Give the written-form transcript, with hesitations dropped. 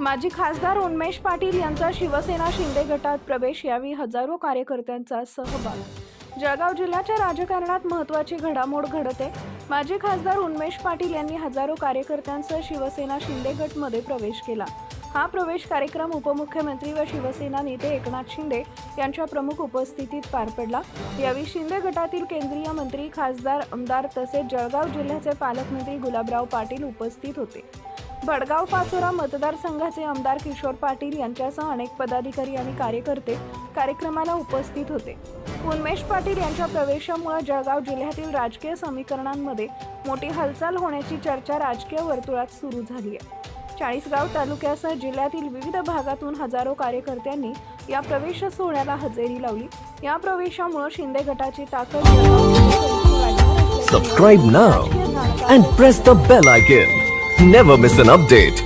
माजी खासदार उन्मेष पाटील यांचा शिवसेना शिंदे गटात प्रवेश, यावेळी हजारो कार्यकर्त्यांचा सहभाग। जळगाव जिल्ह्याच्या राजकारणात महत्त्वाची घडामोड घडते। माजी खासदार उन्मेष पाटील यांनी हजारो कार्यकर्त्यांसह शिवसेना शिंदे गटमध्ये प्रवेश केला। हा प्रवेश कार्यक्रम उपमुख्यमंत्री व शिवसेना नेते एकनाथ शिंदे यांच्या प्रमुख उपस्थितीत पार पडला। यावेळी शिंदे गटातील केंद्रीय मंत्री, खासदार, आमदार तसेच जळगाव जिल्ह्याचे पालकमंत्री गुलाबराव पाटील उपस्थित होते। भडगाव पाचोरा मतदारसंघाचे आमदार किशोर पाटील यांच्यासह अनेक पदाधिकारी आणि कार्यकर्ते कार्यक्रमाला उपस्थित होते। उन्मेष पाटील यांच्या प्रवेशामुळे जळगाव जिल्ह्यातील राजकीय समीकरणांमध्ये मोठी हालचाल होण्याची चर्चा राजकीय वर्तुळात सुरू झाली आहे। चाळीसगाव तालुक्यासह जिल्ह्यातील विविध भागातून हजारो कार्यकर्त्यांनी या प्रवेश सोहळ्याला हजेरी लावली। या प्रवेशामुळे शिंदे गटाची ताकद Subscribe now and press the bell icon. Never miss an update.